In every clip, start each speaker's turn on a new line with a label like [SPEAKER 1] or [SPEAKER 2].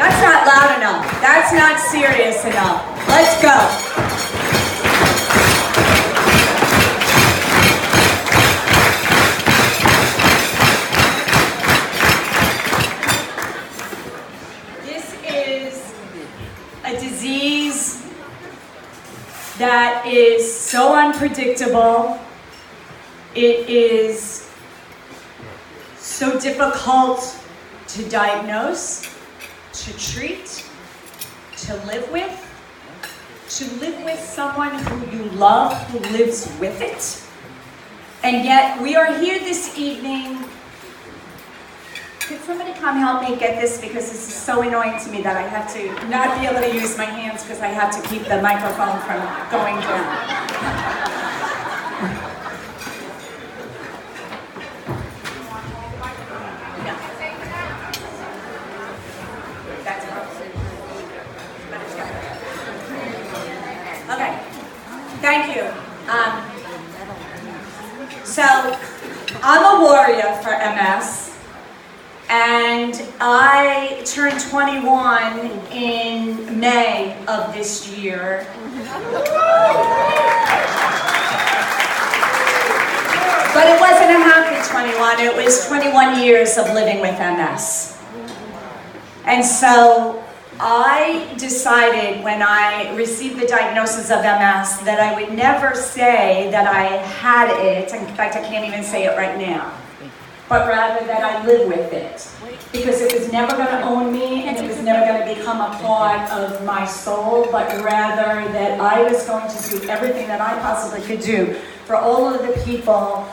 [SPEAKER 1] That's not loud enough. That's not serious enough. Let's go. This is a disease that is so unpredictable. It is so difficult to diagnose, to treat, to live with someone who you love, who lives with it. And yet we are here this evening. Could somebody come help me get this, because this is so annoying to me that I have to not be able to use my hands because I have to keep the microphone from going down. Okay, thank you. So, I'm a warrior for MS, and I turned 21 in May of this year. But it wasn't a happy 21, it was 21 years of living with MS. And so, I decided when I received the diagnosis of MS that I would never say that I had it. In fact, I can't even say it right now. But rather that I live with it. Because it was never going to own me, and it was never going to become a part of my soul, but rather that I was going to do everything that I possibly could do for all of the people,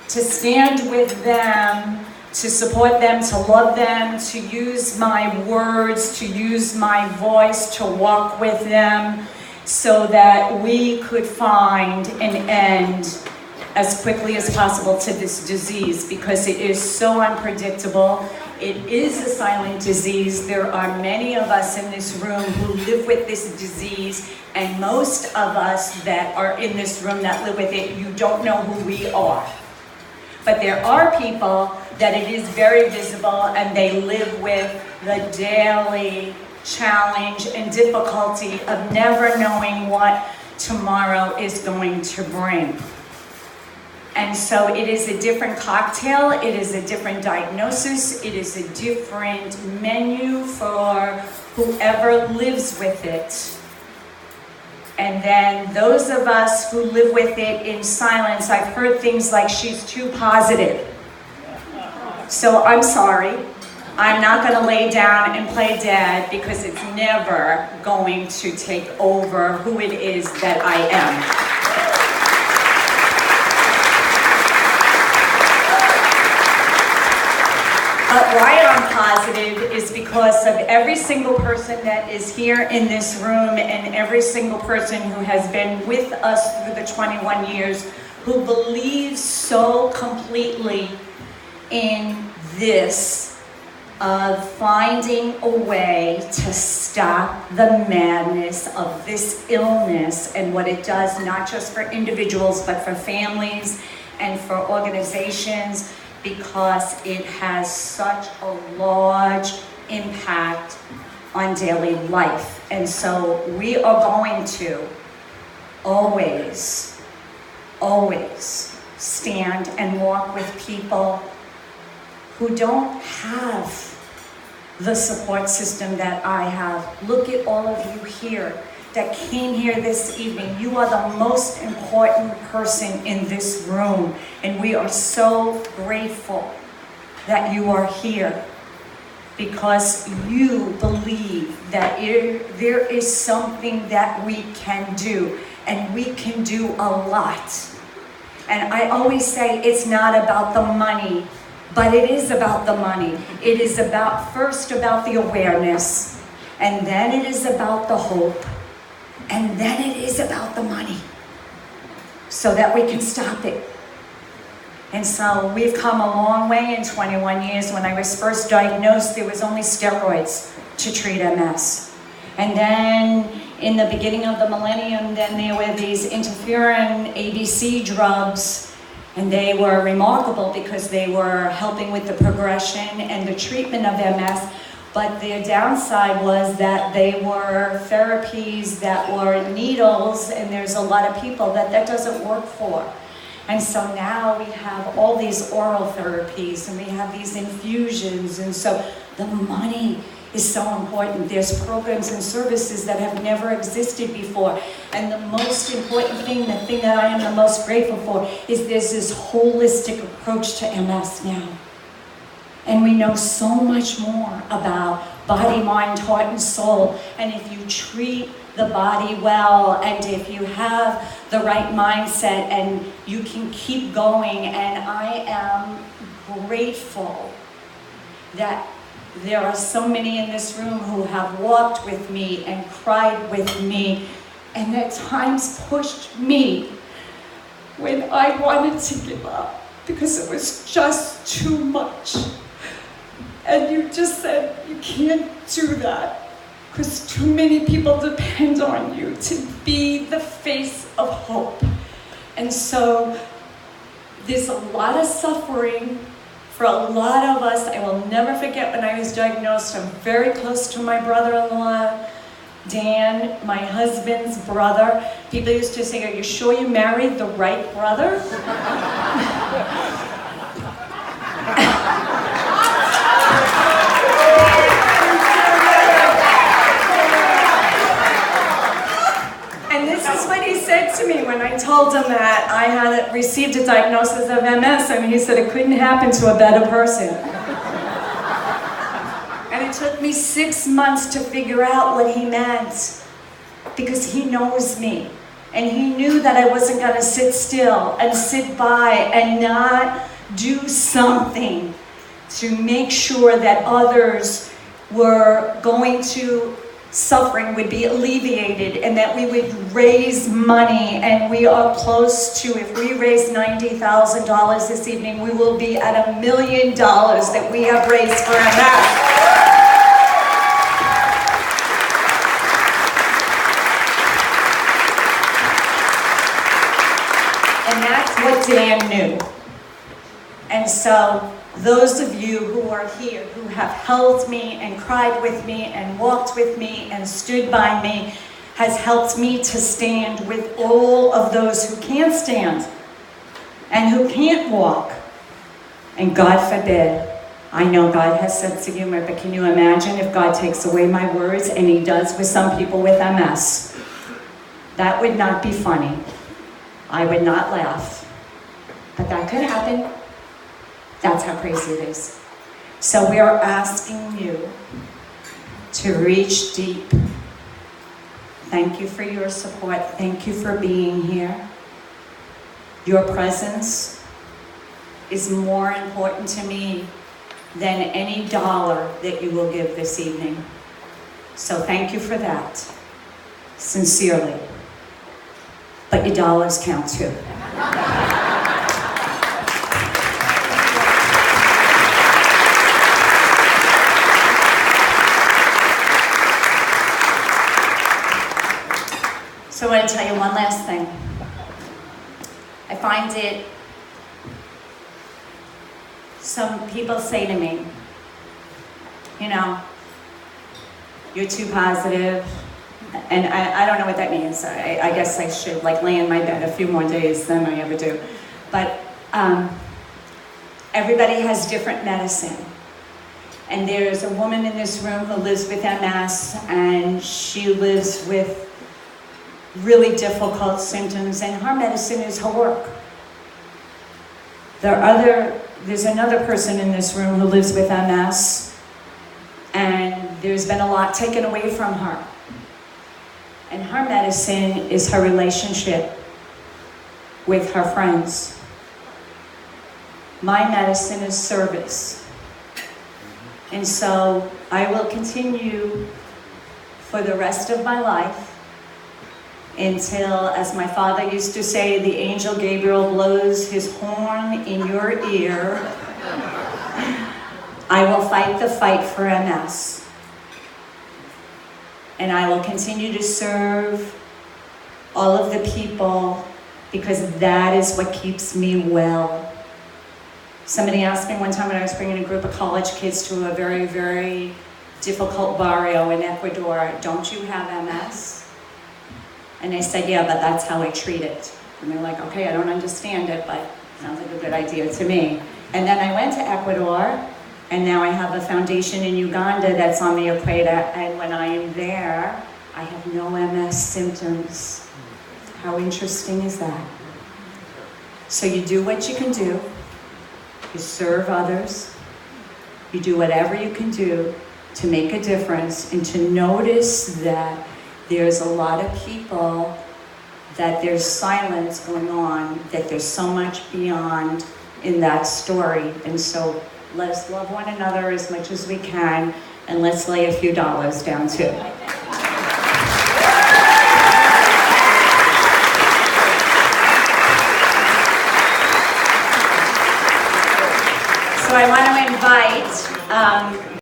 [SPEAKER 1] to stand with them, to support them, to love them, to use my words, to use my voice, to walk with them, so that we could find an end as quickly as possible to this disease, because it is so unpredictable. It is a silent disease. There are many of us in this room who live with this disease, and most of us that are in this room that live with it, you don't know who we are. But there are people that it is very visible, and they live with the daily challenge and difficulty of never knowing what tomorrow is going to bring. And so it is a different cocktail, it is a different diagnosis, it is a different menu for whoever lives with it. And then those of us who live with it in silence, I've heard things like, she's too positive. So I'm sorry, I'm not going to lay down and play dead, because it's never going to take over who it is that I am. But why I'm positive is because of every single person that is here in this room, and every single person who has been with us through the 21 years, who believes so completely in this, of finding a way to stop the madness of this illness and what it does, not just for individuals, but for families and for organizations, because it has such a large impact on daily life. And so we are going to always, always stand and walk with people who don't have the support system that I have. Look at all of you here that came here this evening. You are the most important person in this room, and we are so grateful that you are here, because you believe that there is something that we can do, and we can do a lot. And I always say it's not about the money, but it is about the money. It is first about the awareness, and then it is about the hope, and then it is about the money, so that we can stop it. And so we've come a long way in 21 years. When I was first diagnosed, there was only steroids to treat MS. And then in the beginning of the millennium, then there were these interferon ABC drugs, and they were remarkable because they were helping with the progression and the treatment of MS. But the downside was that they were therapies that were needles, and there's a lot of people that doesn't work for. And so now we have all these oral therapies, and we have these infusions, and so the money is so important. There's programs and services that have never existed before. And the most important thing, the thing that I am the most grateful for, is there's this holistic approach to MS now. And we know so much more about body, mind, heart, and soul. And if you treat the body well, and if you have the right mindset, and you can keep going, and I am grateful that there are so many in this room who have walked with me and cried with me, and at times pushed me when I wanted to give up because it was just too much. And you just said, you can't do that because too many people depend on you to be the face of hope. And so there's a lot of suffering for a lot of us. I will never forget when I was diagnosed. I'm very close to my brother-in-law, Dan, my husband's brother. People used to say, are you sure you married the right brother? And this is what he said to me when I told him that I had received a diagnosis of MS, and he said it couldn't happen to a better person. And it took me 6 months to figure out what he meant, because he knows me. And he knew that I wasn't going to sit still and sit by and not do something to make sure that others were going to suffering would be alleviated, and that we would raise money. And we are close to, if we raise $90,000 this evening, we will be at $1 million that we have raised for MS. And that's what Dan knew. And so those of you who are here, who have held me and cried with me and walked with me and stood by me, has helped me to stand with all of those who can't stand and who can't walk. And God forbid, I know God has sense of humor, but can you imagine if God takes away my words, and he does with some people with MS? That would not be funny. I would not laugh. But that could happen. That's how crazy it is. So we are asking you to reach deep. Thank you for your support. Thank you for being here. Your presence is more important to me than any dollar that you will give this evening. So thank you for that, sincerely. But your dollars count too. So I want to tell you one last thing. I find it, some people say to me, you know, you're too positive, and I don't know what that means. I guess I should like lay in my bed a few more days than I ever do. But everybody has different medicine. And there's a woman in this room who lives with MS, and she lives with really difficult symptoms, and her medicine is her work. There's another person in this room who lives with MS, and there's been a lot taken away from her. And her medicine is her relationship with her friends. My medicine is service. And so I will continue for the rest of my life until, as my father used to say, the angel Gabriel blows his horn in your ear. I will fight the fight for MS. And I will continue to serve all of the people, because that is what keeps me well. Somebody asked me one time when I was bringing a group of college kids to a very, very difficult barrio in Ecuador, don't you have MS? And I said, yeah, but that's how I treat it. And they're like, okay, I don't understand it, but sounds like a good idea to me. And then I went to Ecuador, and now I have a foundation in Uganda that's on the equator, and when I am there, I have no MS symptoms. How interesting is that? So you do what you can do, you serve others, you do whatever you can do to make a difference, and to notice that there's a lot of people, that there's silence going on, that there's so much beyond in that story. And so let's love one another as much as we can, and let's lay a few dollars down too. So I want to invite